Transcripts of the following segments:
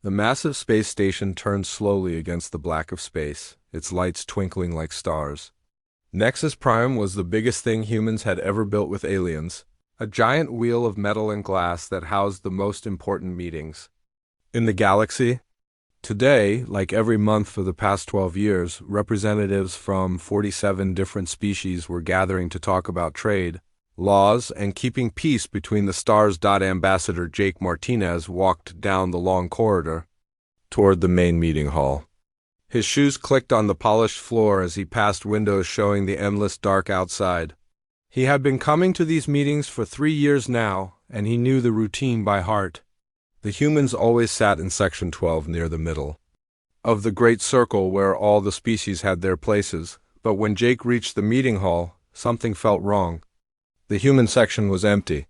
The massive space station turned slowly against the black of space, its lights twinkling like stars. Nexus Prime was the biggest thing humans had ever built with aliens, a giant wheel of metal and glass that housed the most important meetings in the galaxy. Today, like every month for the past 12 years, representatives from 47 different species were gathering to talk about trade, laws, and keeping peace between the stars. Ambassador Jake Martinez walked down the long corridor toward the main meeting hall. His shoes clicked on the polished floor as he passed windows showing the endless dark outside. He had been coming to these meetings for 3 years now, and he knew the routine by heart. The humans always sat in Section 12 near the middle of the great circle where all the species had their places, but when Jake reached the meeting hall, something felt wrong. The human section was empty.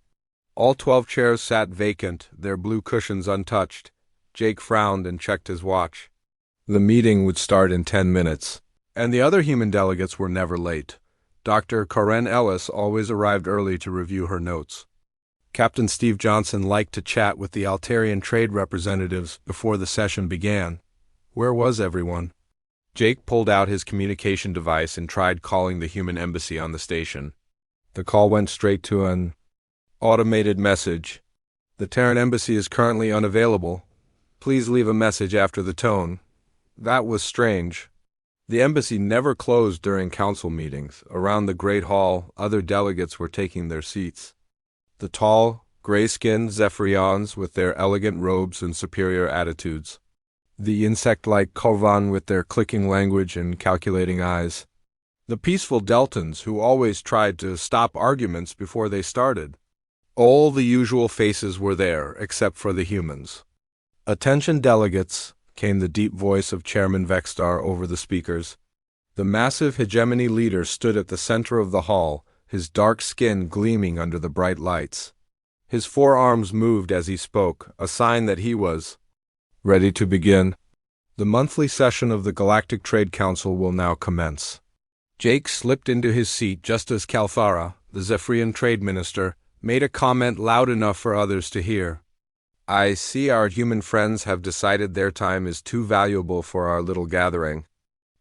All 12 chairs sat vacant, their blue cushions untouched. Jake frowned and checked his watch. The meeting would start in 10 minutes, and the other human delegates were never late. Dr. Karen Ellis always arrived early to review her notes. Captain Steve Johnson liked to chat with the Altarian trade representatives before the session began. Where was everyone? Jake pulled out his communication device and tried calling the human embassy on the station. The call went straight to an automated message. The Terran embassy is currently unavailable. Please leave a message after the tone. That was strange. The embassy never closed during council meetings. Around the Great Hall, other delegates were taking their seats. The tall, gray-skinned Zephyrians with their elegant robes and superior attitudes. The insect-like Kovan with their clicking language and calculating eyes. The peaceful Deltans who always tried to stop arguments before they started. All the usual faces were there, except for the humans. "Attention delegates," came the deep voice of Chairman Vexstar over the speakers. The massive hegemony leader stood at the center of the hall, his dark skin gleaming under the bright lights. His forearms moved as he spoke, a sign that he was ready to begin. The monthly session of the Galactic Trade Council will now commence. Jake slipped into his seat just as Kalfara, the Zephyrian trade minister, made a comment loud enough for others to hear. "I see our human friends have decided their time is too valuable for our little gathering."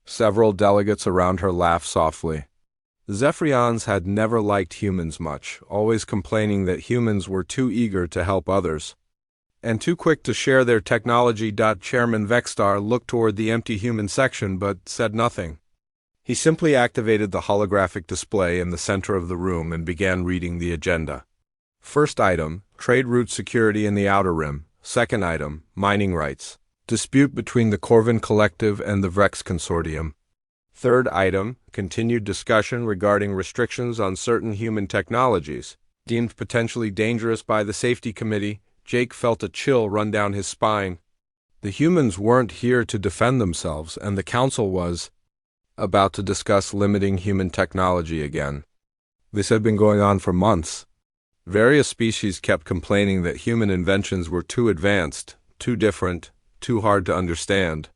Several delegates around her laughed softly. The Zephyrians had never liked humans much, always complaining that humans were too eager to help others and too quick to share their technology. Chairman Vexstar looked toward the empty human section but said nothing. He simply activated the holographic display in the center of the room and began reading the agenda. First item, trade route security in the Outer Rim. Second item, mining rights. Dispute between the Corvin Collective and the Vrex Consortium. Third item, continued discussion regarding restrictions on certain human technologies. Deemed potentially dangerous by the Safety Committee, Jake felt a chill run down his spine. The humans weren't here to defend themselves, and the Council was about to discuss limiting human technology again. This had been going on for months. Various species kept complaining that human inventions were too advanced, too different, too hard to understand.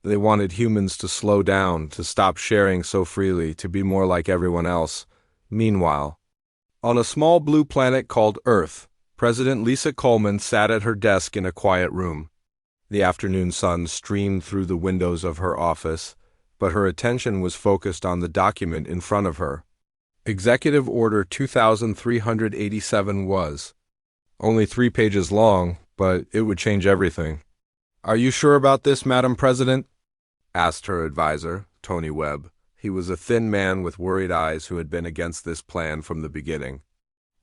They wanted humans to slow down, to stop sharing so freely, to be more like everyone else. Meanwhile, on a small blue planet called Earth, President Lisa Coleman sat at her desk in a quiet room. The afternoon sun streamed through the windows of her office, but her attention was focused on the document in front of her. Executive Order 2387 was only 3 pages long, but it would change everything. "Are you sure about this, Madam President?" asked her advisor, Tony Webb. He was a thin man with worried eyes who had been against this plan from the beginning.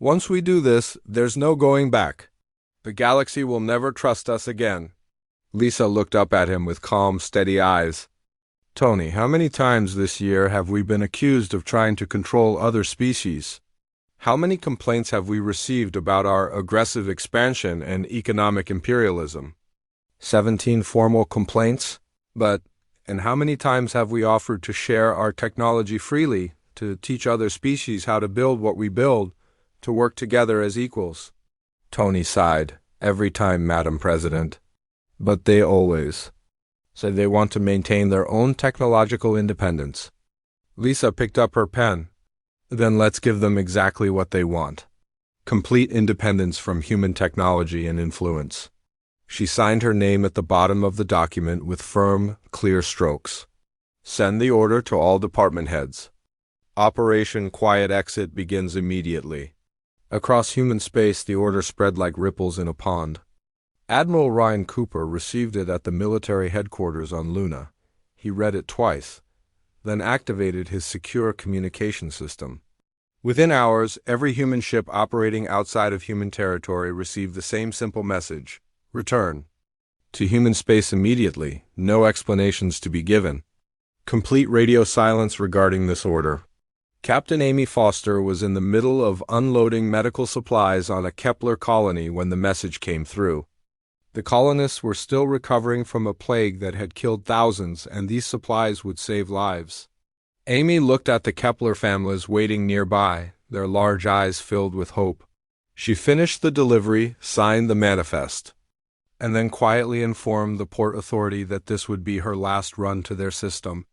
"Once we do this, there's no going back. The galaxy will never trust us again." Lisa looked up at him with calm, steady eyes. "Tony, how many times this year have we been accused of trying to control other species? How many complaints have we received about our aggressive expansion and economic imperialism? 17 formal complaints? And how many times have we offered to share our technology freely, to teach other species how to build what we build, to work together as equals?" Tony sighed. "Every time, Madam President. But they always say they want to maintain their own technological independence." Lisa picked up her pen. "Then let's give them exactly what they want. Complete independence from human technology and influence." She signed her name at the bottom of the document with firm, clear strokes. Send the order to all department heads. Operation Quiet Exit begins immediately. Across human space, the order spread like ripples in a pond. Admiral Ryan Cooper received it at the military headquarters on Luna. He read it twice, then activated his secure communication system. Within hours, every human ship operating outside of human territory received the same simple message: return to human space immediately, no explanations to be given. Complete radio silence regarding this order. Captain Amy Foster was in the middle of unloading medical supplies on a Kepler colony when the message came through. The colonists were still recovering from a plague that had killed thousands, and these supplies would save lives. Amy looked at the Kepler families waiting nearby, their large eyes filled with hope. She finished the delivery, signed the manifest, and then quietly informed the port authority that this would be her last run to their system.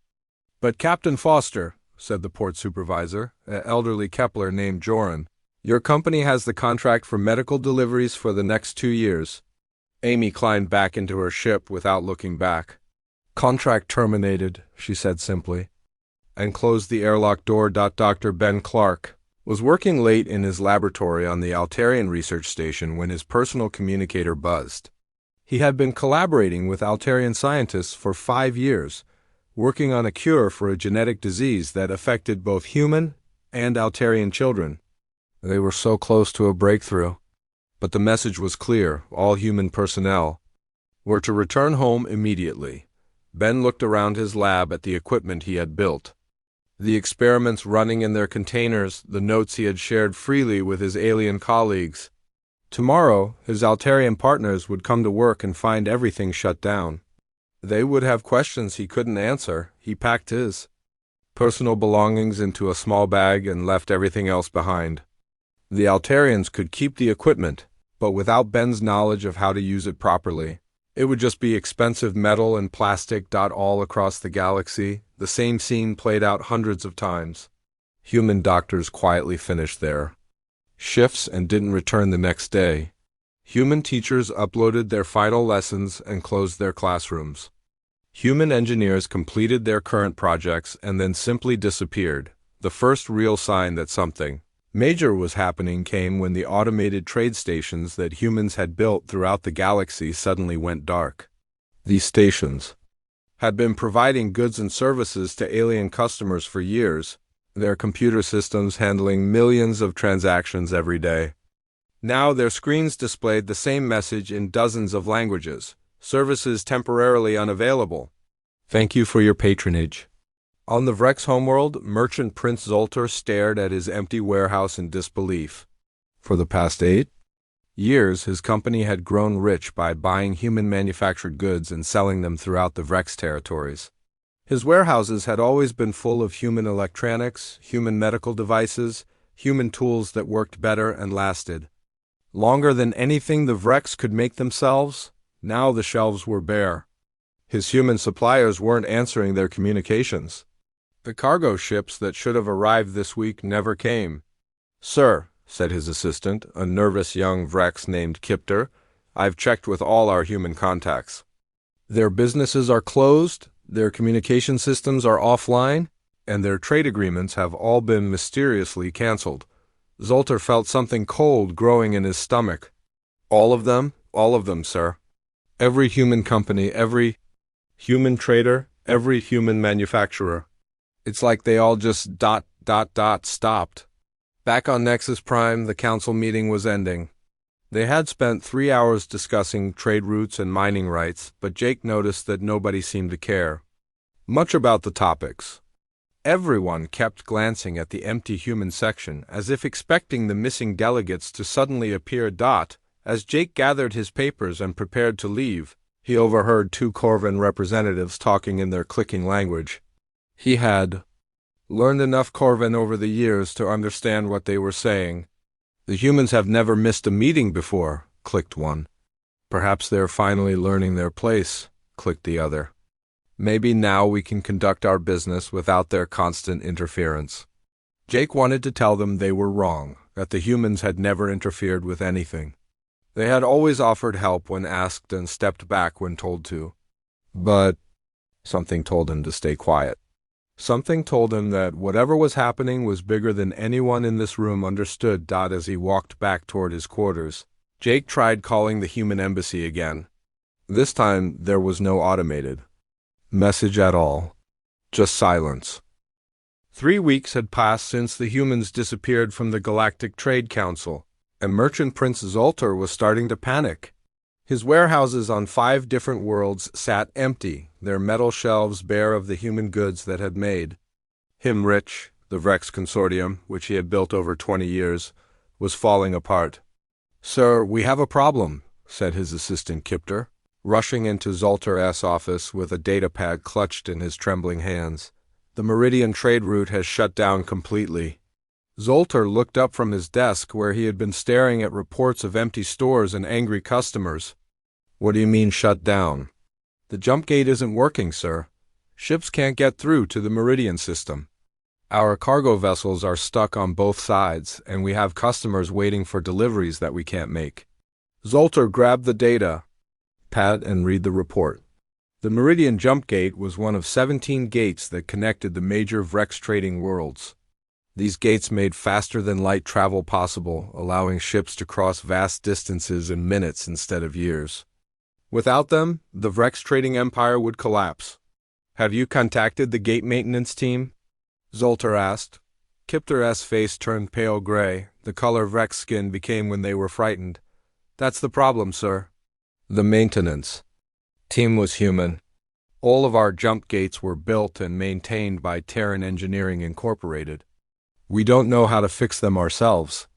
"But Captain Foster," said the port supervisor, an elderly Kepler named Joran, "your company has the contract for medical deliveries for the next 2 years. Amy climbed back into her ship without looking back. "Contract terminated," she said simply, and closed the airlock door. Dr. Ben Clark was working late in his laboratory on the Altarian research station when his personal communicator buzzed. He had been collaborating with Altarian scientists for 5 years, working on a cure for a genetic disease that affected both human and Altarian children. They were so close to a breakthrough. But the message was clear: all human personnel were to return home immediately. Ben looked around his lab at the equipment he had built. The experiments running in their containers, the notes he had shared freely with his alien colleagues. Tomorrow, his Altarian partners would come to work and find everything shut down. They would have questions he couldn't answer. He packed his personal belongings into a small bag and left everything else behind. The Altarians could keep the equipment, but without Ben's knowledge of how to use it properly, it would just be expensive metal and plastic all across the galaxy, the same scene played out hundreds of times. Human doctors quietly finished their shifts and didn't return the next day. Human teachers uploaded their final lessons and closed their classrooms. Human engineers completed their current projects and then simply disappeared. The first real sign that something major was happening came when the automated trade stations that humans had built throughout the galaxy suddenly went dark. These stations had been providing goods and services to alien customers for years, their computer systems handling millions of transactions every day. Now their screens displayed the same message in dozens of languages: services temporarily unavailable. Thank you for your patronage. On the Vrex homeworld, merchant Prince Zoltar stared at his empty warehouse in disbelief. For the past 8 years, his company had grown rich by buying human-manufactured goods and selling them throughout the Vrex territories. His warehouses had always been full of human electronics, human medical devices, human tools that worked better and lasted longer than anything the Vrex could make themselves. Now the shelves were bare. His human suppliers weren't answering their communications. The cargo ships that should have arrived this week never came. "Sir," said his assistant, a nervous young Vrex named Kipter, "I've checked with all our human contacts. Their businesses are closed, their communication systems are offline, and their trade agreements have all been mysteriously canceled." Zoltar felt something cold growing in his stomach. All of them, sir. Every human company, every human trader, every human manufacturer. It's like they all just stopped. Back on Nexus Prime, the council meeting was ending. They had spent 3 hours discussing trade routes and mining rights, but Jake noticed that nobody seemed to care much about the topics. Everyone kept glancing at the empty human section, as if expecting the missing delegates to suddenly appear. As Jake gathered his papers and prepared to leave, he overheard 2 Corvan representatives talking in their clicking language. He had learned enough Corvan over the years to understand what they were saying. "The humans have never missed a meeting before," clicked one. "Perhaps they're finally learning their place," clicked the other. "Maybe now we can conduct our business without their constant interference." Jake wanted to tell them they were wrong, that the humans had never interfered with anything. They had always offered help when asked and stepped back when told to. But something told him to stay quiet. Something told him that whatever was happening was bigger than anyone in this room understood. As he walked back toward his quarters, Jake tried calling the human embassy again. This time there was no automated message at all. Just silence. 3 weeks had passed since the humans disappeared from the Galactic Trade Council, and Merchant Prince Zoltar was starting to panic. His warehouses on 5 different worlds sat empty, their metal shelves bare of the human goods that had made him rich. The Vrex Consortium, which he had built over 20 years, was falling apart. "Sir, we have a problem," said his assistant Kipter, rushing into Zoltar's office with a datapad clutched in his trembling hands. "The Meridian trade route has shut down completely." Zoltar looked up from his desk where he had been staring at reports of empty stores and angry customers. "What do you mean shut down?" "The jump gate isn't working, sir. Ships can't get through to the Meridian system. Our cargo vessels are stuck on both sides, and we have customers waiting for deliveries that we can't make." Zoltar grabbed the data pad and read the report. The Meridian jump gate was one of 17 gates that connected the major Vrex trading worlds. These gates made faster-than-light travel possible, allowing ships to cross vast distances in minutes instead of years. Without them, the Vrex trading empire would collapse. "Have you contacted the gate maintenance team?" Zoltar asked. Kipter's face turned pale gray, the color Vrex skin became when they were frightened. "That's the problem, sir." The maintenance team was human. All of our jump gates were built and maintained by Terran Engineering Incorporated. We don't know how to fix them ourselves.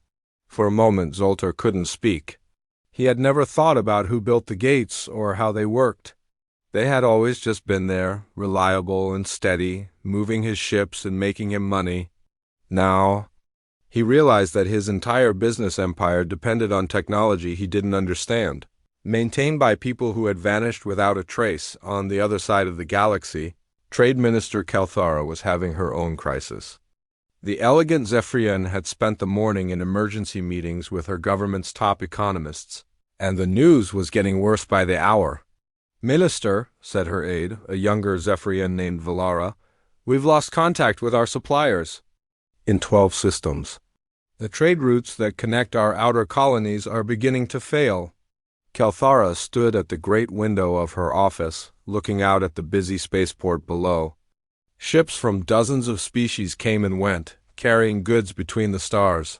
For a moment, Zoltar couldn't speak. He had never thought about who built the gates or how they worked. They had always just been there, reliable and steady, moving his ships and making him money. Now, he realized that his entire business empire depended on technology he didn't understand. Maintained by people who had vanished without a trace on the other side of the galaxy, Trade Minister Kelthara was having her own crisis. The elegant Zephyrian had spent the morning in emergency meetings with her government's top economists, and the news was getting worse by the hour. "Minister," said her aide, a younger Zephyrian named Valara, "we've lost contact with our suppliers." "In 12 systems. The trade routes that connect our outer colonies are beginning to fail." Kelthara stood at the great window of her office, looking out at the busy spaceport below. Ships from dozens of species came and went, carrying goods between the stars.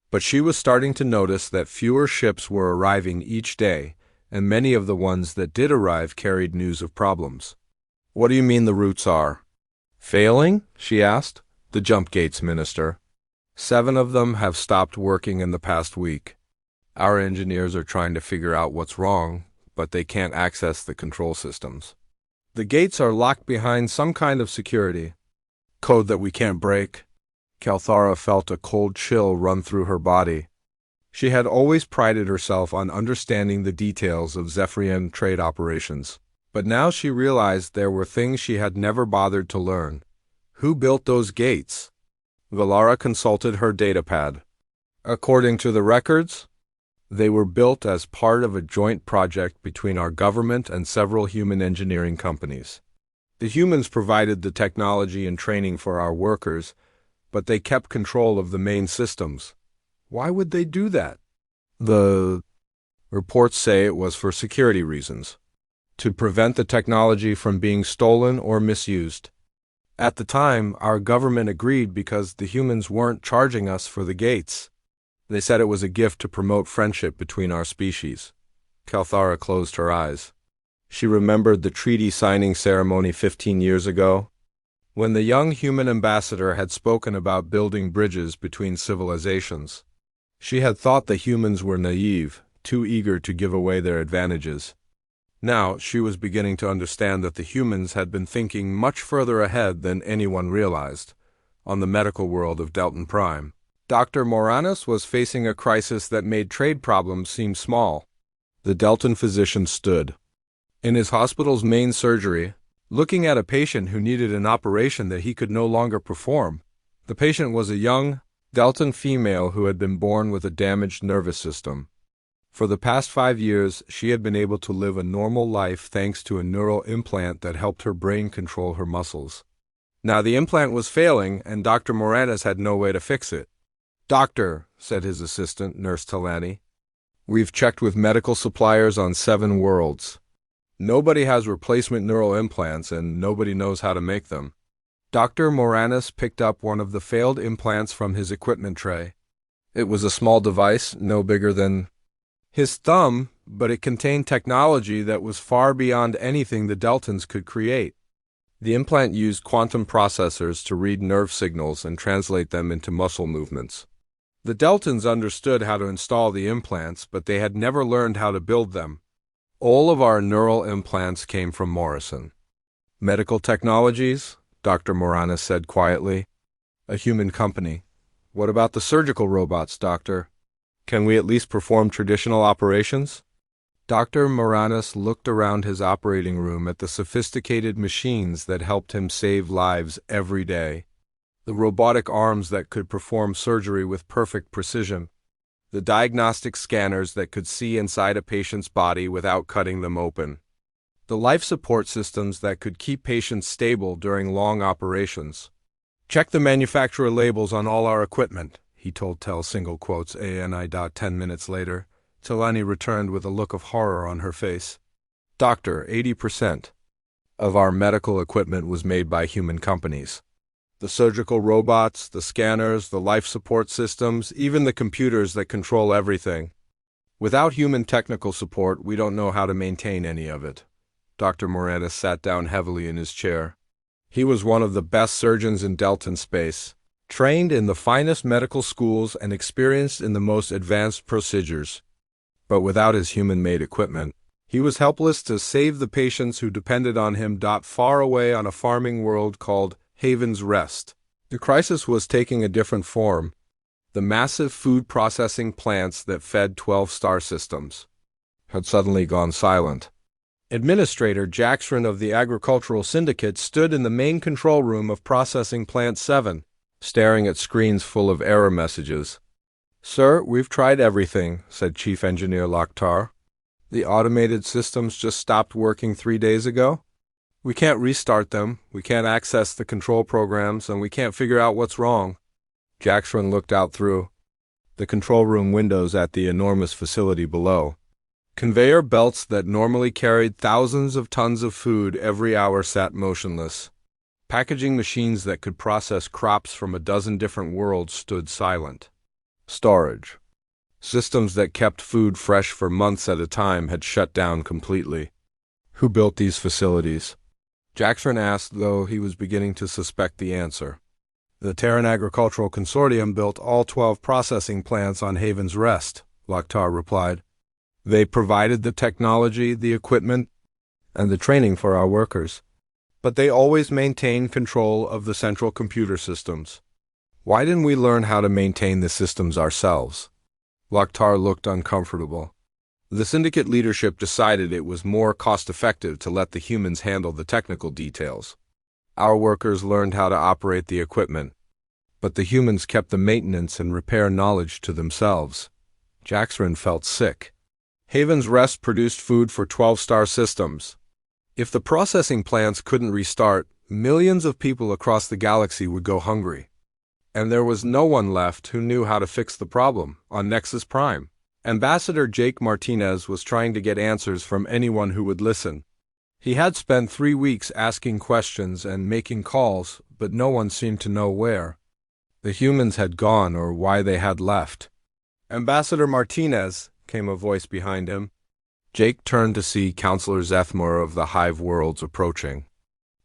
But she was starting to notice that fewer ships were arriving each day, and many of the ones that did arrive carried news of problems. "What do you mean the routes are failing?" she asked. "The jump gates, Minister. 7 of them have stopped working in the past week. Our engineers are trying to figure out what's wrong, but they can't access the control systems. The gates are locked behind some kind of security code that we can't break." Kelthara felt a cold chill run through her body. She had always prided herself on understanding the details of Zephyrian trade operations, but now she realized there were things she had never bothered to learn. Who built those gates? Valara consulted her datapad. According to the records, they were built as part of a joint project between our government and several human engineering companies. The humans provided the technology and training for our workers, but they kept control of the main systems. Why would they do that? The reports say it was for security reasons, to prevent the technology from being stolen or misused. At the time, our government agreed because the humans weren't charging us for the gates. They said it was a gift to promote friendship between our species. Kelthara closed her eyes. She remembered the treaty signing ceremony 15 years ago, when the young human ambassador had spoken about building bridges between civilizations. She had thought the humans were naive, too eager to give away their advantages. Now she was beginning to understand that the humans had been thinking much further ahead than anyone realized. On the medical world of Delton Prime, Dr. Moranis was facing a crisis that made trade problems seem small. The Delton physician stood in his hospital's main surgery, looking at a patient who needed an operation that he could no longer perform. The patient was a young Delton female who had been born with a damaged nervous system. For the past 5 years, she had been able to live a normal life thanks to a neural implant that helped her brain control her muscles. Now the implant was failing, and Dr. Moranis had no way to fix it. "Doctor," said his assistant, Nurse Talani, "we've checked with medical suppliers on 7 worlds. Nobody has replacement neural implants, and nobody knows how to make them." Dr. Moranis picked up one of the failed implants from his equipment tray. It was a small device, no bigger than his thumb, but it contained technology that was far beyond anything the Deltans could create. The implant used quantum processors to read nerve signals and translate them into muscle movements. The Deltans understood how to install the implants, but they had never learned how to build them. All of our neural implants came from Morrison. "Medical Technologies?" Dr. Moranis said quietly. "A human company. What about the surgical robots, Doctor? Can we at least perform traditional operations?" Dr. Moranis looked around his operating room at the sophisticated machines that helped him save lives every day. The robotic arms that could perform surgery with perfect precision. The diagnostic scanners that could see inside a patient's body without cutting them open. The life support systems that could keep patients stable during long operations. "Check the manufacturer labels on all our equipment," he told Tel single quotes ANI. 10 minutes later, Talani returned with a look of horror on her face. "Doctor, 80% of our medical equipment was made by human companies. The surgical robots, the scanners, the life support systems, even the computers that control everything. Without human technical support, we don't know how to maintain any of it." Dr. Moranis sat down heavily in his chair. He was one of the best surgeons in Deltan space, trained in the finest medical schools and experienced in the most advanced procedures. But without his human-made equipment, he was helpless to save the patients who depended on him. Far away on a farming world called Haven's Rest, the crisis was taking a different form. The massive food processing plants that fed 12 star systems had suddenly gone silent. Administrator Jackson of the Agricultural Syndicate stood in the main control room of Processing Plant 7, staring at screens full of error messages. "Sir, we've tried everything," said Chief Engineer Lakhtar. "The automated systems just stopped working 3 days ago. We can't restart them, we can't access the control programs, and we can't figure out what's wrong." Jackson looked out through the control room windows at the enormous facility below. Conveyor belts that normally carried thousands of tons of food every hour sat motionless. Packaging machines that could process crops from a dozen different worlds stood silent. Storage systems that kept food fresh for months at a time had shut down completely. "Who built these facilities?" Jackson asked, though he was beginning to suspect the answer. "The Terran Agricultural Consortium built all 12 processing plants on Haven's Rest," Lakhtar replied. "They provided the technology, the equipment, and the training for our workers. But they always maintained control of the central computer systems. Why didn't we learn how to maintain the systems ourselves?" Lakhtar looked uncomfortable. The syndicate leadership decided it was more cost-effective to let the humans handle the technical details. Our workers learned how to operate the equipment, but the humans kept the maintenance and repair knowledge to themselves. Jackson felt sick. Haven's Rest produced food for 12-star systems. If the processing plants couldn't restart, millions of people across the galaxy would go hungry. And there was no one left who knew how to fix the problem on Nexus Prime. Ambassador Jake Martinez was trying to get answers from anyone who would listen. He had spent 3 weeks asking questions and making calls, but no one seemed to know where the humans had gone or why they had left. "Ambassador Martinez," came a voice behind him. Jake turned to see Counselor Zethmor of the Hive Worlds approaching.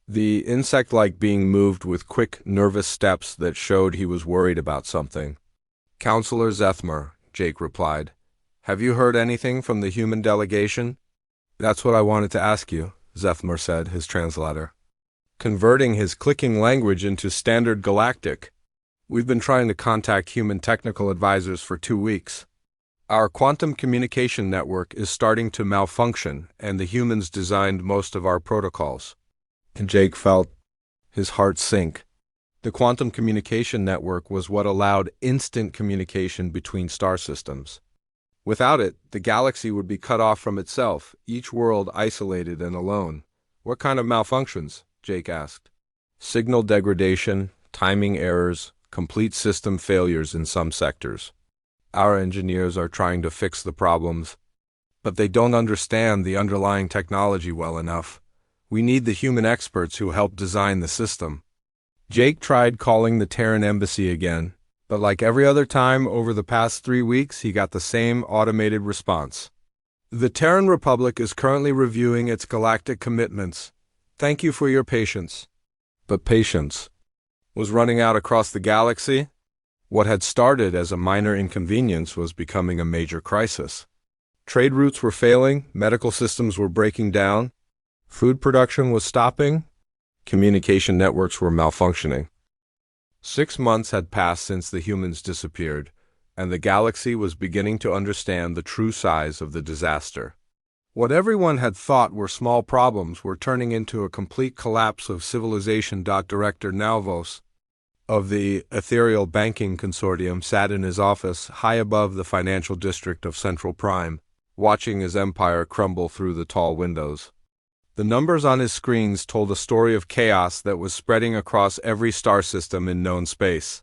The insect-like being moved with quick, nervous steps that showed he was worried about something. "Counselor Zethmor," Jake replied. "Have you heard anything from the human delegation?" "That's what I wanted to ask you," Zethmor said, his translator, converting his clicking language into standard galactic. "We've been trying to contact human technical advisors for 2 weeks. Our quantum communication network is starting to malfunction, and the humans designed most of our protocols." And Jake felt his heart sink. The quantum communication network was what allowed instant communication between star systems. Without it, the galaxy would be cut off from itself, each world isolated and alone. What kind of malfunctions? Jake asked. Signal degradation, timing errors, complete system failures in some sectors. Our engineers are trying to fix the problems, but they don't understand the underlying technology well enough. We need the human experts who helped design the system. Jake tried calling the Terran embassy again, but like every other time over the past 3 weeks, he got the same automated response. The Terran Republic is currently reviewing its galactic commitments. Thank you for your patience. But patience was running out across the galaxy. What had started as a minor inconvenience was becoming a major crisis. Trade routes were failing, medical systems were breaking down, food production was stopping, communication networks were malfunctioning. 6 months had passed since the humans disappeared, and the galaxy was beginning to understand the true size of the disaster. What everyone had thought were small problems were turning into a complete collapse of civilization. Director Nalvos of the Ethereal Banking Consortium sat in his office high above the financial district of Central Prime, watching his empire crumble through the tall windows. The numbers on his screens told a story of chaos that was spreading across every star system in known space.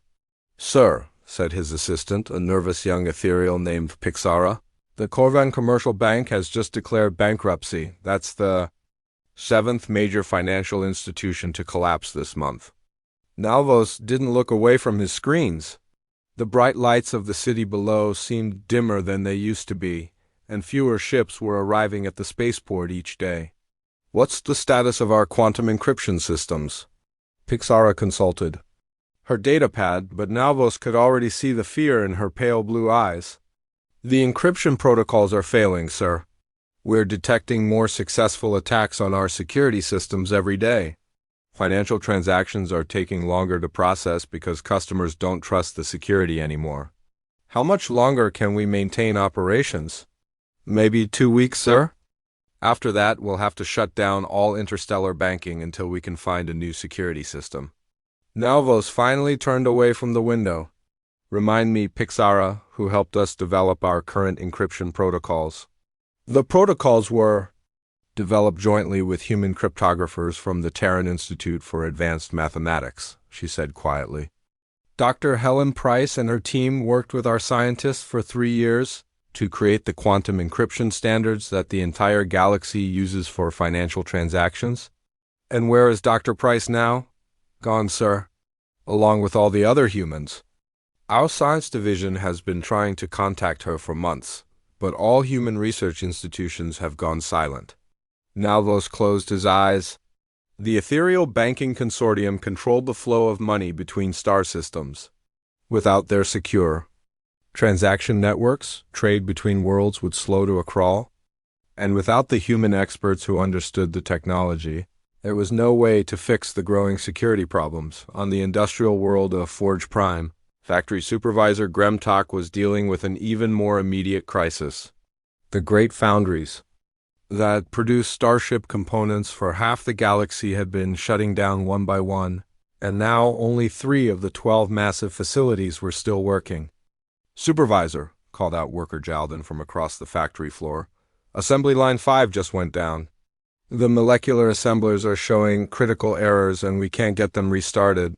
"Sir," said his assistant, a nervous young ethereal named Pixara, "the Corvan Commercial Bank has just declared bankruptcy. That's the 7th major financial institution to collapse this month." Nalvos didn't look away from his screens. The bright lights of the city below seemed dimmer than they used to be, and fewer ships were arriving at the spaceport each day. "What's the status of our quantum encryption systems?" Pixara consulted her datapad, but Nalvos could already see the fear in her pale blue eyes. "The encryption protocols are failing, sir. We're detecting more successful attacks on our security systems every day. Financial transactions are taking longer to process because customers don't trust the security anymore." "How much longer can we maintain operations?" "Maybe 2 weeks, sir. After that, we'll have to shut down all interstellar banking until we can find a new security system." Nalvos finally turned away from the window. "Remind me, Pixara, who helped us develop our current encryption protocols." "The protocols were developed jointly with human cryptographers from the Terran Institute for Advanced Mathematics," she said quietly. "Dr. Helen Price and her team worked with our scientists for 3 years to create the quantum encryption standards that the entire galaxy uses for financial transactions." "And where is Dr. Price now?" "Gone, sir, along with all the other humans. Our science division has been trying to contact her for months, but all human research institutions have gone silent." Nalvos closed his eyes. The Ethereal Banking Consortium controlled the flow of money between star systems. Without their secure transaction networks, trade between worlds would slow to a crawl. And without the human experts who understood the technology, there was no way to fix the growing security problems. On the industrial world of Forge Prime, factory supervisor Gremtok was dealing with an even more immediate crisis. The great foundries that produced starship components for half the galaxy had been shutting down one by one, and now only 3 of the 12 massive facilities were still working. "Supervisor," called out worker Jalden from across the factory floor, "Assembly Line 5 just went down. The molecular assemblers are showing critical errors and we can't get them restarted."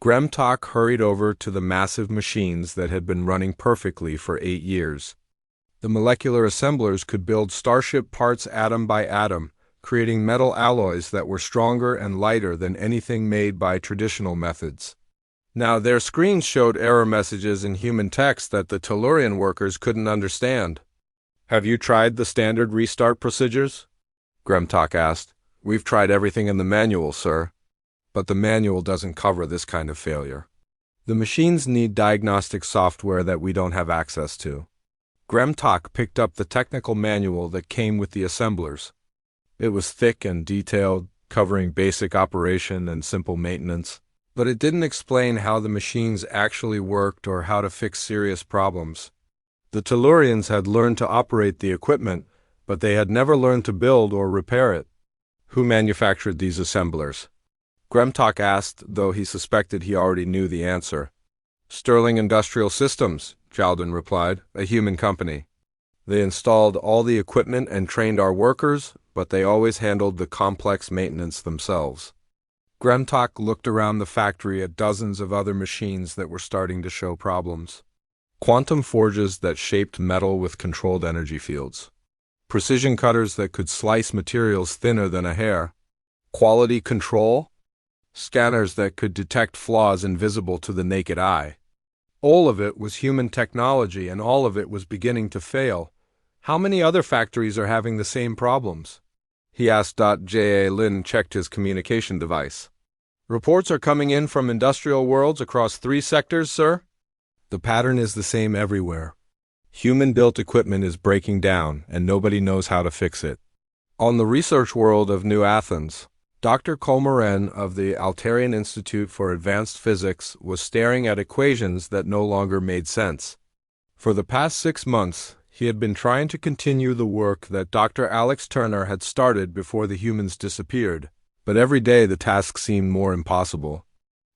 Gremtok hurried over to the massive machines that had been running perfectly for 8 years. The molecular assemblers could build starship parts atom by atom, creating metal alloys that were stronger and lighter than anything made by traditional methods. Now their screens showed error messages in human text that the Tellurian workers couldn't understand. "Have you tried the standard restart procedures?" Gremtok asked. "We've tried everything in the manual, sir. But the manual doesn't cover this kind of failure. The machines need diagnostic software that we don't have access to." Gremtok picked up the technical manual that came with the assemblers. It was thick and detailed, covering basic operation and simple maintenance, but it didn't explain how the machines actually worked or how to fix serious problems. The Tellurians had learned to operate the equipment, but they had never learned to build or repair it. "Who manufactured these assemblers?" Gremtok asked, though he suspected he already knew the answer. "Sterling Industrial Systems," Jalden replied, "a human company." They installed all the equipment and trained our workers, but they always handled the complex maintenance themselves. Gremtok looked around the factory at dozens of other machines that were starting to show problems. Quantum forges that shaped metal with controlled energy fields. Precision cutters that could slice materials thinner than a hair. Quality control? Scanners that could detect flaws invisible to the naked eye. All of it was human technology, and all of it was beginning to fail. How many other factories are having the same problems? He asked. J.A. Lin checked his communication device. Reports are coming in from industrial worlds across 3 sectors, sir. The pattern is the same everywhere. Human-built equipment is breaking down, and nobody knows how to fix it. On the research world of New Athens, Dr. Kolmaren of the Altarian Institute for Advanced Physics was staring at equations that no longer made sense. For the past 6 months, he had been trying to continue the work that Dr. Alex Turner had started before the humans disappeared, but every day the task seemed more impossible.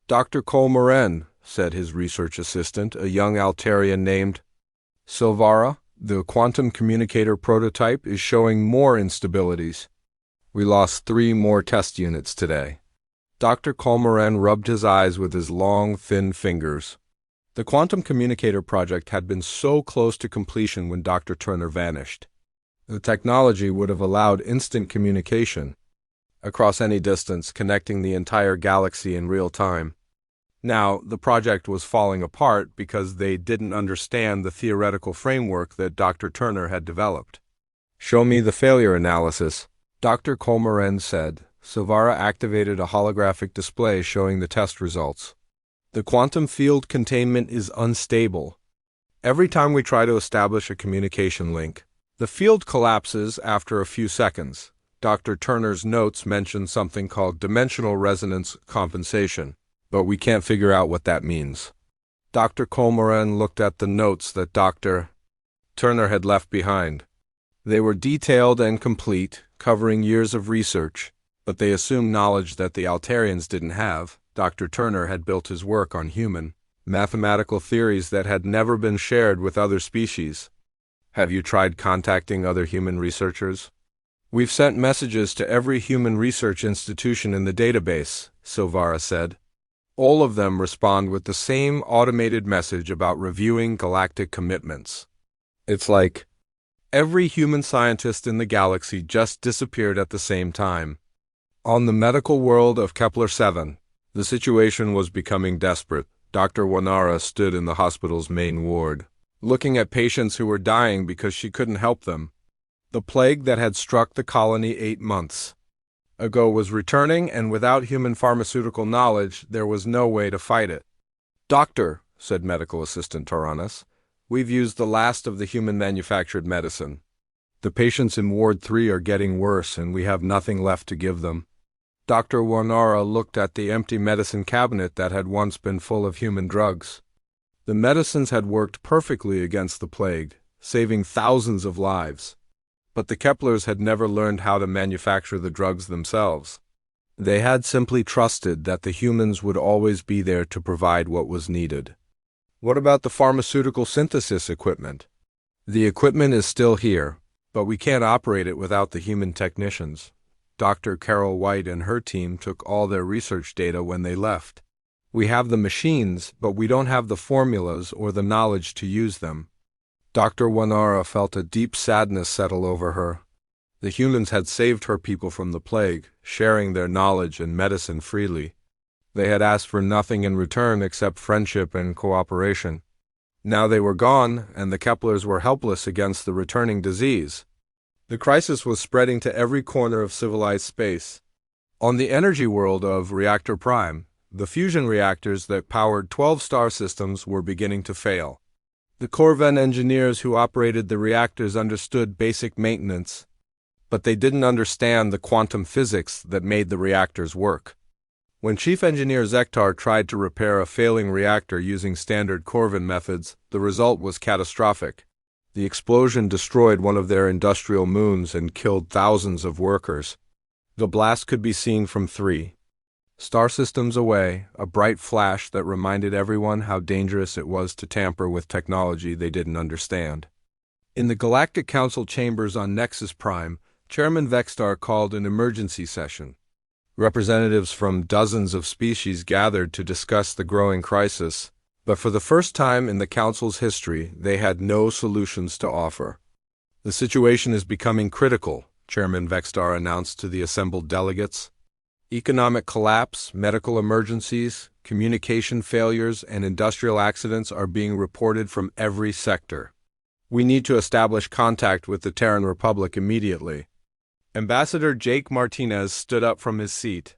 Dr. Kolmaren, said his research assistant, a young Altarian named Silvara, the quantum communicator prototype is showing more instabilities. We lost 3 more test units today. Dr. Kolmaren rubbed his eyes with his long, thin fingers. The quantum communicator project had been so close to completion when Dr. Turner vanished. The technology would have allowed instant communication across any distance, connecting the entire galaxy in real time. Now, the project was falling apart because they didn't understand the theoretical framework that Dr. Turner had developed. Show me the failure analysis, Dr. Kolmaren said. Silvara activated a holographic display showing the test results. The quantum field containment is unstable. Every time we try to establish a communication link, the field collapses after a few seconds. Dr. Turner's notes mention something called dimensional resonance compensation, but we can't figure out what that means. Dr. Kolmaren looked at the notes that Dr. Turner had left behind. They were detailed and complete, covering years of research, but they assumed knowledge that the Altarians didn't have. Dr. Turner had built his work on human, mathematical theories that had never been shared with other species. Have you tried contacting other human researchers? We've sent messages to every human research institution in the database, Silvara said. All of them respond with the same automated message about reviewing galactic commitments. It's like every human scientist in the galaxy just disappeared at the same time. On the medical world of Kepler-7, the situation was becoming desperate. Dr. Wanara stood in the hospital's main ward, looking at patients who were dying because she couldn't help them. The plague that had struck the colony 8 months ago was returning, and without human pharmaceutical knowledge, there was no way to fight it. Doctor, said medical assistant Taranis, we've used the last of the human-manufactured medicine. The patients in Ward 3 are getting worse, and we have nothing left to give them. Dr. Wanara looked at the empty medicine cabinet that had once been full of human drugs. The medicines had worked perfectly against the plague, saving thousands of lives. But the Keplers had never learned how to manufacture the drugs themselves. They had simply trusted that the humans would always be there to provide what was needed. What about the pharmaceutical synthesis equipment? The equipment is still here, but we can't operate it without the human technicians. Dr. Carol White and her team took all their research data when they left. We have the machines, but we don't have the formulas or the knowledge to use them. Dr. Wanara felt a deep sadness settle over her. The humans had saved her people from the plague, sharing their knowledge and medicine freely. They had asked for nothing in return except friendship and cooperation. Now they were gone, and the Keplers were helpless against the returning disease. The crisis was spreading to every corner of civilized space. On the energy world of Reactor Prime, the fusion reactors that powered 12 star systems were beginning to fail. The Corven engineers who operated the reactors understood basic maintenance, but they didn't understand the quantum physics that made the reactors work. When Chief Engineer Zektar tried to repair a failing reactor using standard Corven methods, the result was catastrophic. The explosion destroyed one of their industrial moons and killed thousands of workers. The blast could be seen from 3 star systems away, a bright flash that reminded everyone how dangerous it was to tamper with technology they didn't understand. In the Galactic Council chambers on Nexus Prime, Chairman Vextar called an emergency session. Representatives from dozens of species gathered to discuss the growing crisis, but for the first time in the Council's history, they had no solutions to offer. The situation is becoming critical, Chairman Vextar announced to the assembled delegates. Economic collapse, medical emergencies, communication failures, and industrial accidents are being reported from every sector. We need to establish contact with the Terran Republic immediately. Ambassador Jake Martinez stood up from his seat.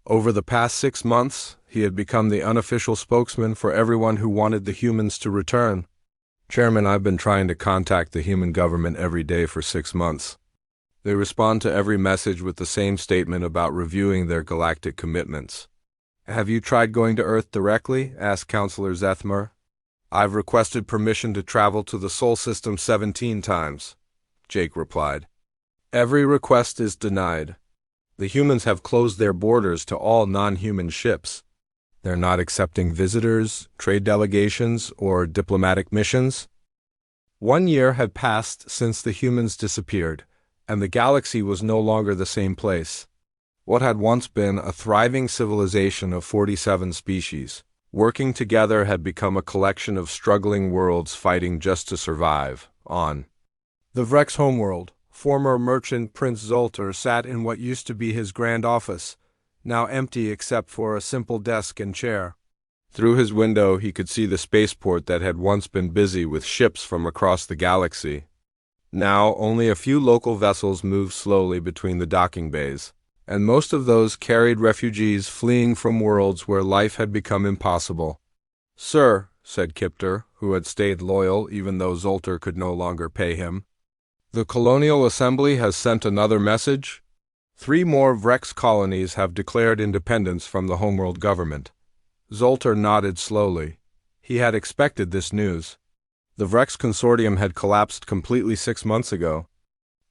Over the past 6 months, he had become the unofficial spokesman for everyone who wanted the humans to return. Chairman, I've been trying to contact the human government every day for 6 months. They respond to every message with the same statement about reviewing their galactic commitments. Have you tried going to Earth directly? Asked Counselor Zethmar. I've requested permission to travel to the Sol System 17 times, Jake replied. Every request is denied. The humans have closed their borders to all non-human ships. They're not accepting visitors, trade delegations, or diplomatic missions. 1 year had passed since the humans disappeared, and the galaxy was no longer the same place. What had once been a thriving civilization of 47 species, working together, had become a collection of struggling worlds fighting just to survive. On the Vrex homeworld, former merchant Prince Zoltar sat in what used to be his grand office, now empty except for a simple desk and chair. Through his window he could see the spaceport that had once been busy with ships from across the galaxy. Now only a few local vessels moved slowly between the docking bays, and most of those carried refugees fleeing from worlds where life had become impossible. Sir, said Kipter, who had stayed loyal even though Zoltar could no longer pay him, the Colonial Assembly has sent another message. 3 more Vrex colonies have declared independence from the homeworld government. Zoltar nodded slowly. He had expected this news. The Vrex consortium had collapsed completely 6 months ago,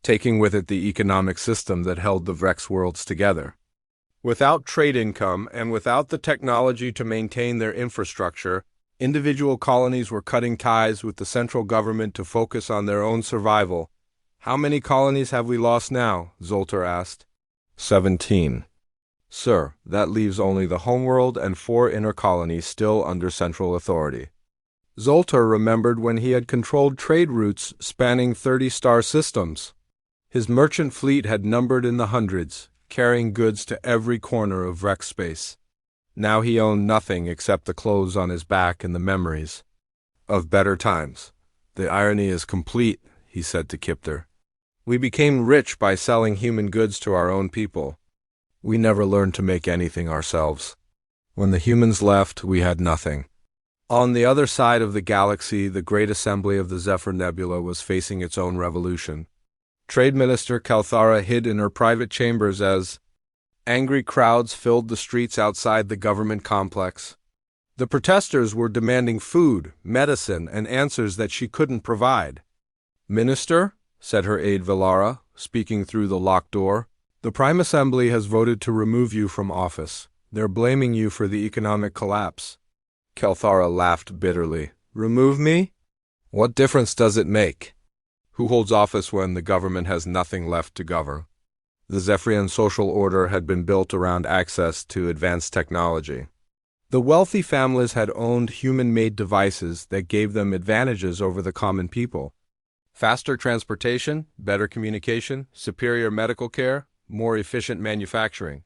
taking with it the economic system that held the Vrex worlds together. Without trade income and without the technology to maintain their infrastructure, individual colonies were cutting ties with the central government to focus on their own survival. How many colonies have we lost now? Zoltar asked. 17. Sir, that leaves only the homeworld and 4 inner colonies still under central authority. Zoltar remembered when he had controlled trade routes spanning 30 star systems. His merchant fleet had numbered in the hundreds, carrying goods to every corner of Vrex space. Now he owned nothing except the clothes on his back and the memories of better times. The irony is complete, he said to Kipter. We became rich by selling human goods to our own people. We never learned to make anything ourselves. When the humans left, we had nothing. On the other side of the galaxy, the Great Assembly of the Zephyr Nebula was facing its own revolution. Trade Minister Kalthara hid in her private chambers as angry crowds filled the streets outside the government complex. The protesters were demanding food, medicine, and answers that she couldn't provide. Minister, said her aide Velara, speaking through the locked door, the Prime Assembly has voted to remove you from office. They're blaming you for the economic collapse. Kalthara laughed bitterly. Remove me? What difference does it make? Who holds office when the government has nothing left to govern? The Zephyrian social order had been built around access to advanced technology. The wealthy families had owned human-made devices that gave them advantages over the common people. Faster transportation, better communication, superior medical care, more efficient manufacturing.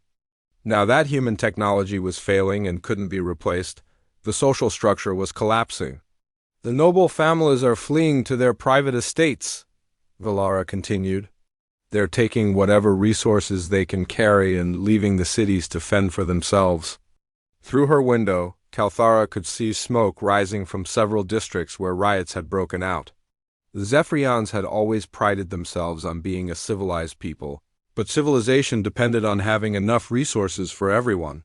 Now that human technology was failing and couldn't be replaced, the social structure was collapsing. The noble families are fleeing to their private estates, Velara continued. They're taking whatever resources they can carry and leaving the cities to fend for themselves. Through her window, Kalthara could see smoke rising from several districts where riots had broken out. The Zephyrians had always prided themselves on being a civilized people, but civilization depended on having enough resources for everyone.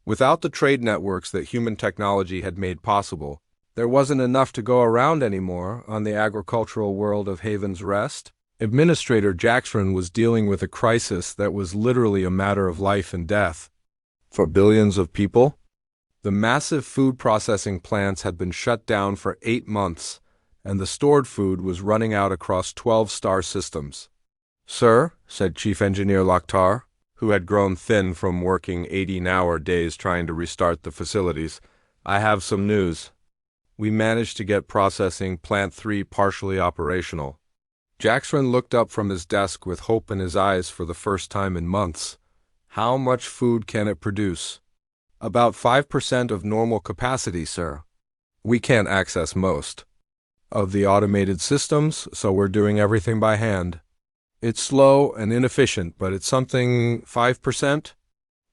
Without the trade networks that human technology had made possible, there wasn't enough to go around anymore on the agricultural world of Haven's Rest. Administrator Jackson was dealing with a crisis that was literally a matter of life and death. For billions of people, the massive food processing plants had been shut down for 8 months, and the stored food was running out across 12 star systems. "Sir," said Chief Engineer Lokhtar, who had grown thin from working 18-hour days trying to restart the facilities, "I have some news. We managed to get processing Plant 3 partially operational." Jackson looked up from his desk with hope in his eyes for the first time in months. "How much food can it produce?" "About 5% of normal capacity, sir. We can't access most of the automated systems, so we're doing everything by hand. It's slow and inefficient, but it's something 5%?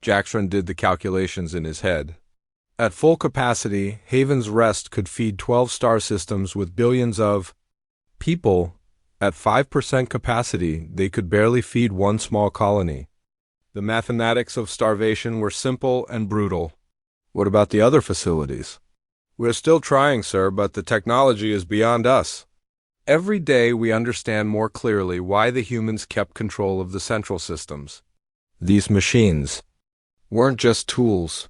Jackson did the calculations in his head. At full capacity, Haven's Rest could feed 12 star systems with billions of people. At 5% capacity, they could barely feed one small colony. The mathematics of starvation were simple and brutal. "What about the other facilities?" "We're still trying, sir, but the technology is beyond us. Every day we understand more clearly why the humans kept control of the central systems. These machines weren't just tools.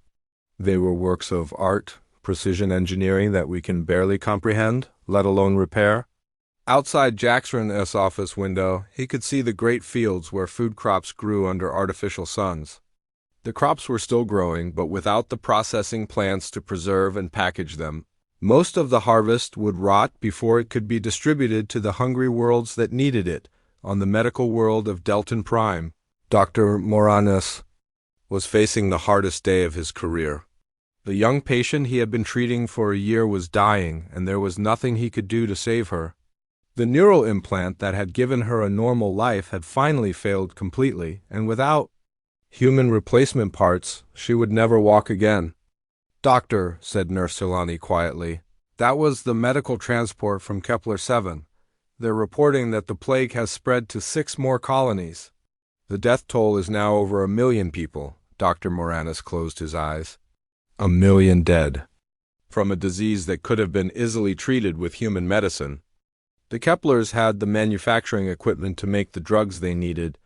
They were works of art, precision engineering that we can barely comprehend, let alone repair." Outside Jackson's office window, he could see the great fields where food crops grew under artificial suns. The crops were still growing, but without the processing plants to preserve and package them. Most of the harvest would rot before it could be distributed to the hungry worlds that needed it. On the medical world of Delton Prime, Dr. Moranis was facing the hardest day of his career. The young patient he had been treating for a year was dying, and there was nothing he could do to save her. The neural implant that had given her a normal life had finally failed completely, and without human replacement parts, she would never walk again. "Doctor," said Nurse Solani quietly, "that was the medical transport from Kepler-7. They're reporting that the plague has spread to 6 more colonies. The death toll is now over 1 million people." Dr. Moranis closed his eyes. 1 million dead from a disease that could have been easily treated with human medicine. The Keplers had the manufacturing equipment to make the drugs they needed,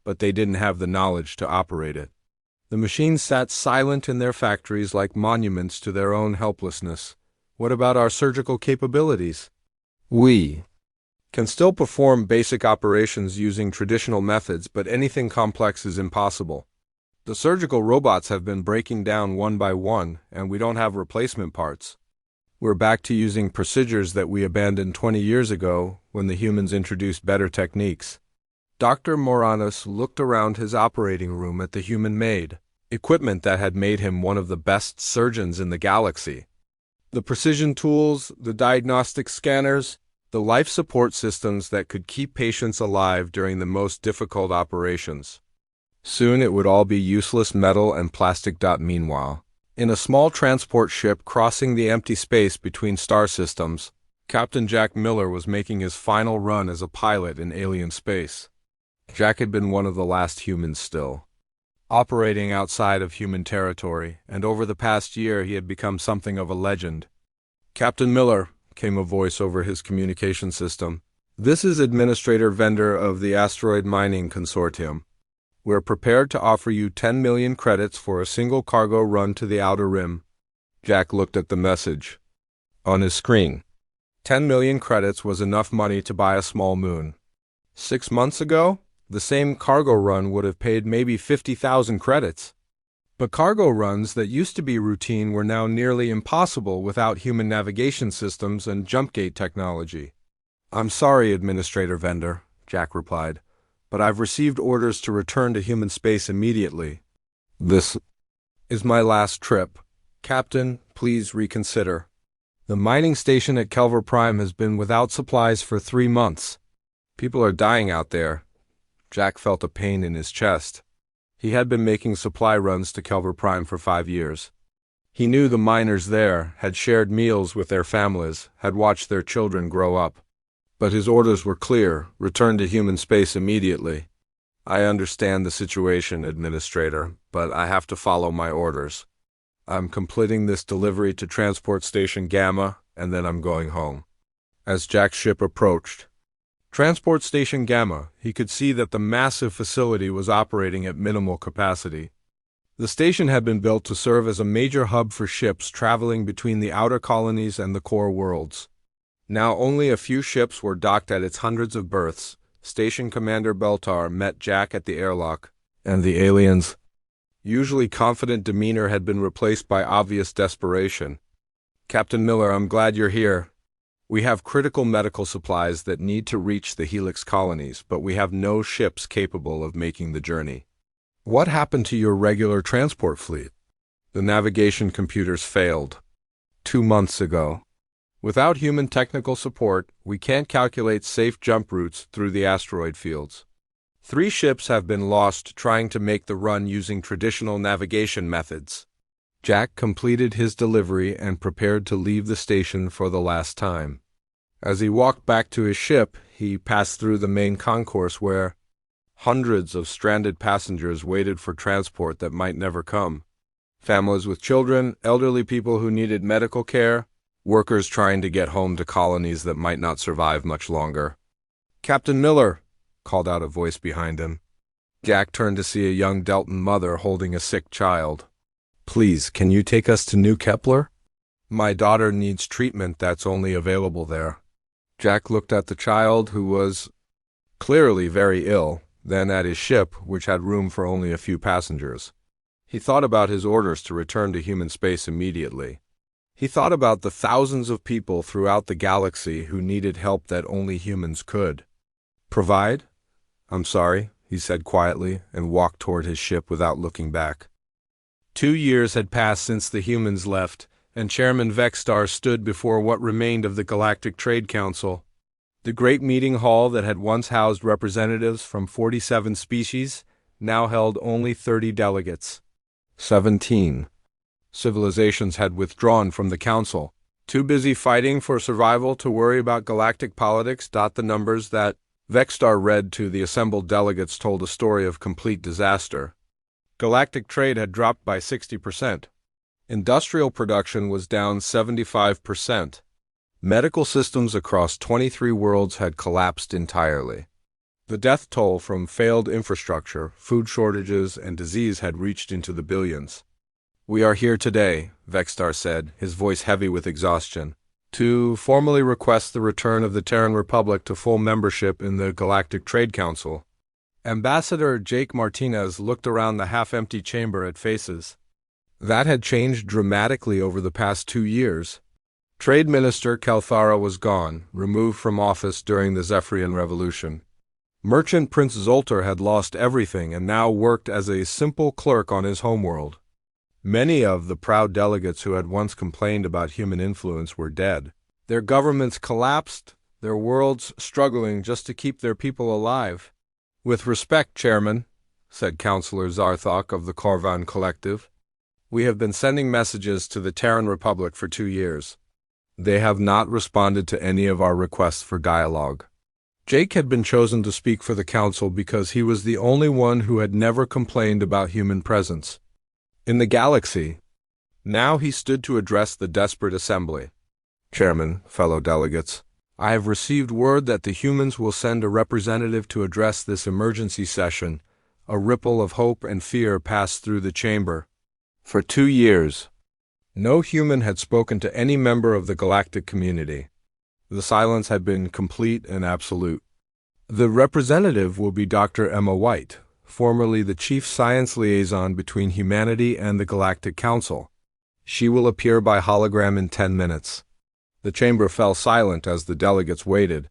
but they didn't have the knowledge to operate it. The machines sat silent in their factories like monuments to their own helplessness. What about our surgical capabilities? We can still perform basic operations using traditional methods, but anything complex is impossible. The surgical robots have been breaking down one by one, and we don't have replacement parts. We're back to using procedures that we abandoned 20 years ago when the humans introduced better techniques. Dr. Moranis looked around his operating room at the human-made equipment that had made him one of the best surgeons in the galaxy. The precision tools, the diagnostic scanners, the life support systems that could keep patients alive during the most difficult operations. Soon it would all be useless metal and plastic. Meanwhile, in a small transport ship crossing the empty space between star systems, Captain Jack Miller was making his final run as a pilot in alien space. Jack had been one of the last humans still operating outside of human territory, and over the past year he had become something of a legend. "Captain Miller," came a voice over his communication system, "this is Administrator Vendor of the Asteroid Mining Consortium. We're prepared to offer you 10 million credits for a single cargo run to the Outer Rim." Jack looked at the message on his screen. 10 million credits was enough money to buy a small moon. 6 months ago, the same cargo run would have paid maybe 50,000 credits. But cargo runs that used to be routine were now nearly impossible without human navigation systems and jumpgate technology. "I'm sorry, Administrator Vendor," Jack replied, "but I've received orders to return to human space immediately. This is my last trip. Captain, please reconsider. The mining station at Kelver Prime has been without supplies for 3 months. People are dying out there." Jack felt a pain in his chest. He had been making supply runs to Kelver Prime for 5 years. He knew the miners there, had shared meals with their families, had watched their children grow up. But his orders were clear: return to human space immediately. "I understand the situation, Administrator, but I have to follow my orders. I'm completing this delivery to Transport Station Gamma, and then I'm going home." As Jack's ship approached Transport Station Gamma, he could see that the massive facility was operating at minimal capacity. The station had been built to serve as a major hub for ships traveling between the outer colonies and the core worlds. Now only a few ships were docked at its hundreds of berths. Station Commander Beltar met Jack at the airlock, and the aliens' usually confident demeanor had been replaced by obvious desperation. "Captain Miller, I'm glad you're here. We have critical medical supplies that need to reach the Helix colonies, but we have no ships capable of making the journey." "What happened to your regular transport fleet?" "The navigation computers failed 2 months ago. Without human technical support, we can't calculate safe jump routes through the asteroid fields. 3 ships have been lost trying to make the run using traditional navigation methods." Jack completed his delivery and prepared to leave the station for the last time. As he walked back to his ship, he passed through the main concourse where hundreds of stranded passengers waited for transport that might never come. Families with children, elderly people who needed medical care, workers trying to get home to colonies that might not survive much longer. "Captain Miller!" called out a voice behind him. Jack turned to see a young Deltan mother holding a sick child. "Please, can you take us to New Kepler? My daughter needs treatment that's only available there." Jack looked at the child, who was clearly very ill, then at his ship, which had room for only a few passengers. He thought about his orders to return to human space immediately. He thought about the thousands of people throughout the galaxy who needed help that only humans could provide. "I'm sorry," he said quietly, and walked toward his ship without looking back. 2 years had passed since the humans left, and Chairman Vexstar stood before what remained of the Galactic Trade Council. The great meeting hall that had once housed representatives from 47 species now held only 30 delegates. 17 civilizations had withdrawn from the council, too busy fighting for survival to worry about galactic politics. The numbers that Vexstar read to the assembled delegates told a story of complete disaster. Galactic trade had dropped by 60%. Industrial production was down 75%. Medical systems across 23 worlds had collapsed entirely. The death toll from failed infrastructure, food shortages, and disease had reached into the billions. "We are here today," Vexstar said, his voice heavy with exhaustion, "to formally request the return of the Terran Republic to full membership in the Galactic Trade Council." Ambassador Jake Martinez looked around the half-empty chamber at faces that had changed dramatically over the past 2 years. Trade Minister Calthara was gone, removed from office during the Zephyrian Revolution. Merchant Prince Zoltar had lost everything and now worked as a simple clerk on his homeworld. Many of the proud delegates who had once complained about human influence were dead. Their governments collapsed, their worlds struggling just to keep their people alive. "With respect, Chairman," said Councillor Zarthok of the Korvan Collective, "we have been sending messages to the Terran Republic for 2 years. They have not responded to any of our requests for dialogue." Jake had been chosen to speak for the Council because he was the only one who had never complained about human presence in the galaxy. Now he stood to address the desperate assembly. "Chairman, fellow delegates, I have received word that the humans will send a representative to address this emergency session." A ripple of hope and fear passed through the chamber. For 2 years, no human had spoken to any member of the galactic community. The silence had been complete and absolute. "The representative will be Dr. Emma White, formerly the chief science liaison between humanity and the Galactic Council. She will appear by hologram in 10 minutes. The chamber fell silent as the delegates waited.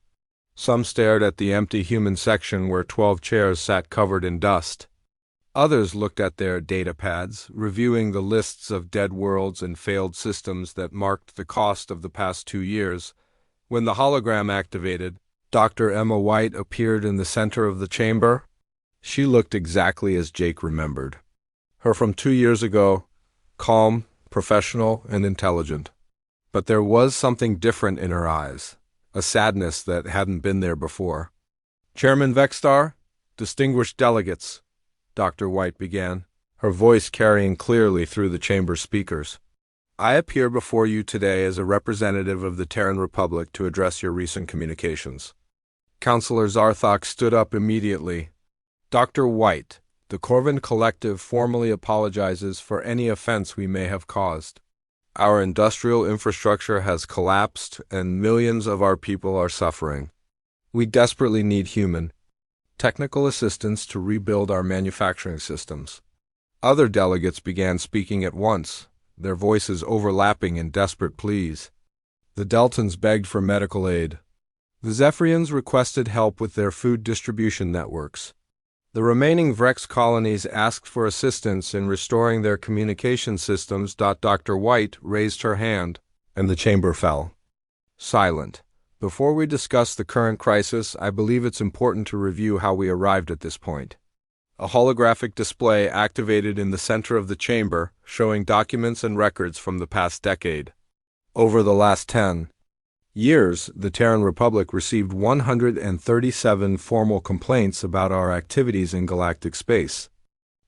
Some stared at the empty human section where 12 chairs sat covered in dust. Others looked at their data pads, reviewing the lists of dead worlds and failed systems that marked the cost of the past 2 years. When the hologram activated, Dr. Emma White appeared in the center of the chamber. She looked exactly as Jake remembered her from 2 years ago, calm, professional, and intelligent. But there was something different in her eyes, a sadness that hadn't been there before. "Chairman Vexstar, distinguished delegates," Dr. White began, her voice carrying clearly through the chamber speakers. "I appear before you today as a representative of the Terran Republic to address your recent communications." Councillor Zarthok stood up immediately. "Dr. White, the Korvan Collective formally apologizes for any offense we may have caused. Our industrial infrastructure has collapsed and millions of our people are suffering. We desperately need human, technical assistance to rebuild our manufacturing systems. Other delegates began speaking at once, their voices overlapping in desperate pleas. The Deltans begged for medical aid. The Zephyrians requested help with their food distribution networks. The remaining Vrex colonies asked for assistance in restoring their communication systems. Dr. White raised her hand, and the chamber fell silent. Before we discuss the current crisis, I believe it's important to review how we arrived at this point. A holographic display activated in the center of the chamber, showing documents and records from the past decade. Over the last 10 years, the Terran Republic received 137 formal complaints about our activities in galactic space.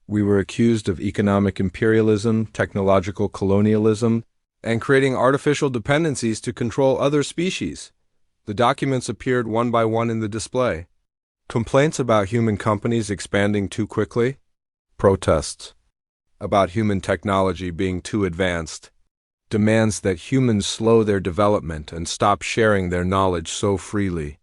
We were accused of economic imperialism, technological colonialism, and creating artificial dependencies to control other species. The documents appeared one by one in the display. Complaints about human companies expanding too quickly. Protests about human technology being too advanced. Demands that humans slow their development and stop sharing their knowledge so freely.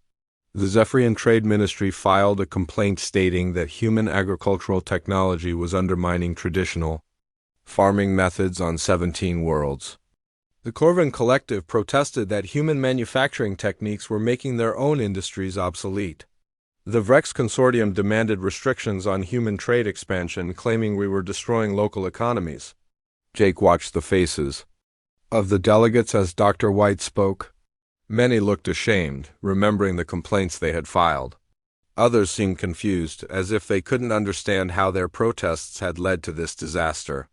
The Zephyrian Trade Ministry filed a complaint stating that human agricultural technology was undermining traditional farming methods on 17 worlds. The Corvin Collective protested that human manufacturing techniques were making their own industries obsolete. The Vrex Consortium demanded restrictions on human trade expansion, claiming we were destroying local economies. Jake watched the faces of the delegates as Dr. White spoke. Many looked ashamed, remembering the complaints they had filed. Others seemed confused, as if they couldn't understand how their protests had led to this disaster.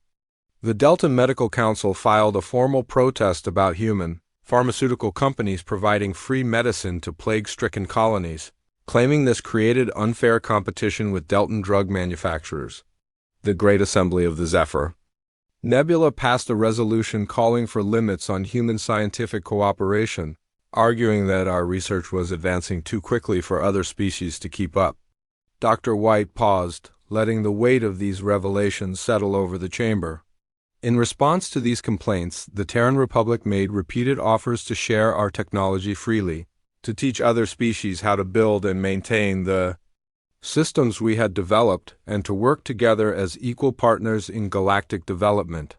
The Delta Medical Council filed a formal protest about human pharmaceutical companies providing free medicine to plague-stricken colonies, claiming this created unfair competition with Deltan drug manufacturers. The Great Assembly of the Zephyr Nebula passed a resolution calling for limits on human scientific cooperation, arguing that our research was advancing too quickly for other species to keep up. Dr. White paused, letting the weight of these revelations settle over the chamber. In response to these complaints, the Terran Republic made repeated offers to share our technology freely, to teach other species how to build and maintain the systems we had developed, and to work together as equal partners in galactic development.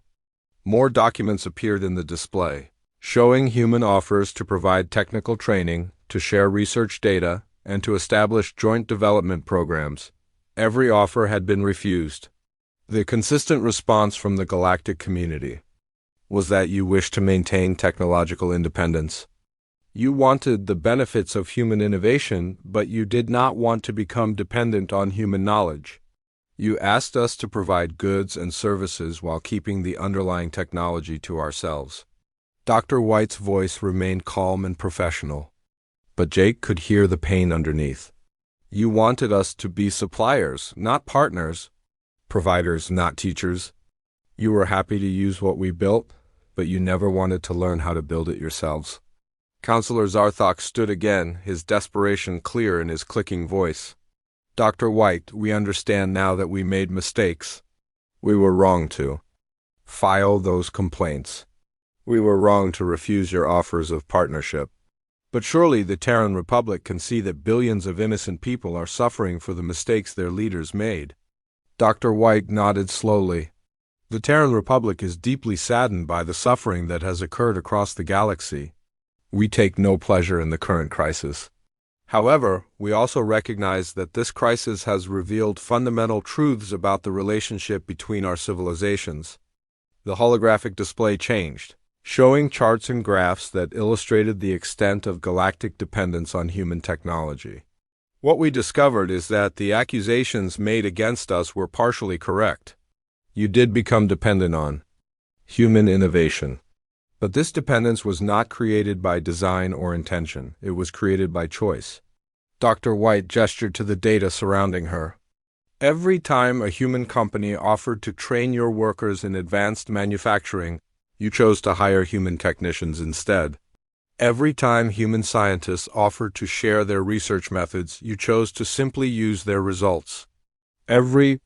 More documents appeared in the display, showing human offers to provide technical training, to share research data, and to establish joint development programs. Every offer had been refused. The consistent response from the galactic community was that you wished to maintain technological independence. You wanted the benefits of human innovation, but you did not want to become dependent on human knowledge. You asked us to provide goods and services while keeping the underlying technology to ourselves. Dr. White's voice remained calm and professional, but Jake could hear the pain underneath. You wanted us to be suppliers, not partners, providers, not teachers. You were happy to use what we built, but you never wanted to learn how to build it yourselves. Counselor Zarthok stood again, his desperation clear in his clicking voice. Dr. White, we understand now that we made mistakes. We were wrong to file those complaints. We were wrong to refuse your offers of partnership. But surely the Terran Republic can see that billions of innocent people are suffering for the mistakes their leaders made. Dr. White nodded slowly. The Terran Republic is deeply saddened by the suffering that has occurred across the galaxy. We take no pleasure in the current crisis. However, we also recognize that this crisis has revealed fundamental truths about the relationship between our civilizations. The holographic display changed, showing charts and graphs that illustrated the extent of galactic dependence on human technology. What we discovered is that the accusations made against us were partially correct. You did become dependent on human innovation. But this dependence was not created by design or intention. It was created by choice. Dr. White gestured to the data surrounding her. Every time a human company offered to train your workers in advanced manufacturing, you chose to hire human technicians instead. Every time human scientists offered to share their research methods, you chose to simply use their results. Every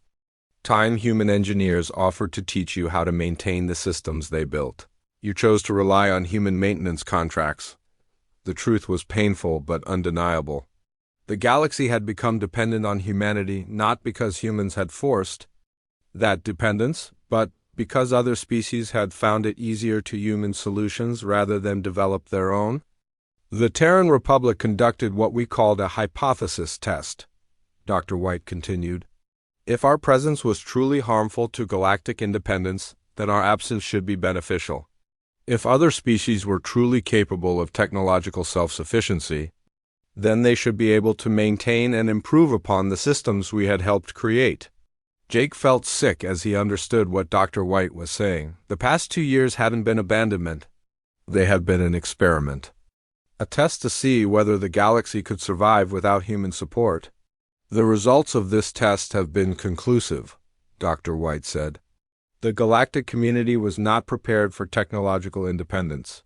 time human engineers offered to teach you how to maintain the systems they built, You chose to rely on human maintenance contracts. The truth was painful but undeniable. The galaxy had become dependent on humanity not because humans had forced that dependence, but because other species had found it easier to human solutions rather than develop their own. The Terran Republic conducted what we called a hypothesis test, Dr. White continued. If our presence was truly harmful to galactic independence, then our absence should be beneficial. If other species were truly capable of technological self-sufficiency, then they should be able to maintain and improve upon the systems we had helped create. Jake felt sick as he understood what Dr. White was saying. The past 2 years hadn't been abandonment. They had been an experiment. A test to see whether the galaxy could survive without human support. The results of this test have been conclusive, Dr. White said. The galactic community was not prepared for technological independence.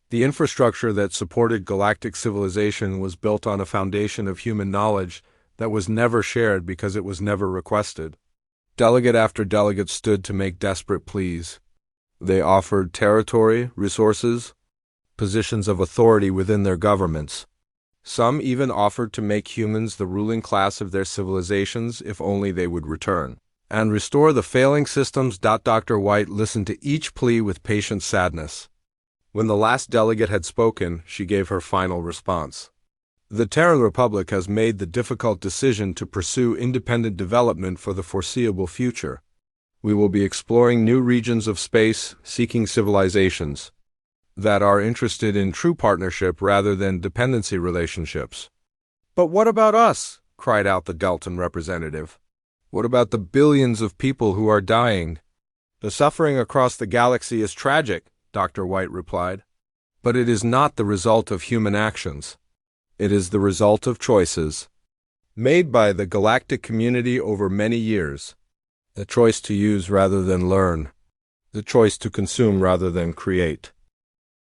The infrastructure that supported galactic civilization was built on a foundation of human knowledge that was never shared because it was never requested. Delegate after delegate stood to make desperate pleas. They offered territory, resources, positions of authority within their governments. Some even offered to make humans the ruling class of their civilizations if only they would return and restore the failing systems. Dr. White listened to each plea with patient sadness. When the last delegate had spoken, she gave her final response. The Terran Republic has made the difficult decision to pursue independent development for the foreseeable future. We will be exploring new regions of space, seeking civilizations that are interested in true partnership rather than dependency relationships. But what about us? Cried out the Deltan representative. What about the billions of people who are dying? The suffering across the galaxy is tragic, Dr. White replied. But it is not the result of human actions. It is the result of choices made by the galactic community over many years. The choice to use rather than learn. The choice to consume rather than create.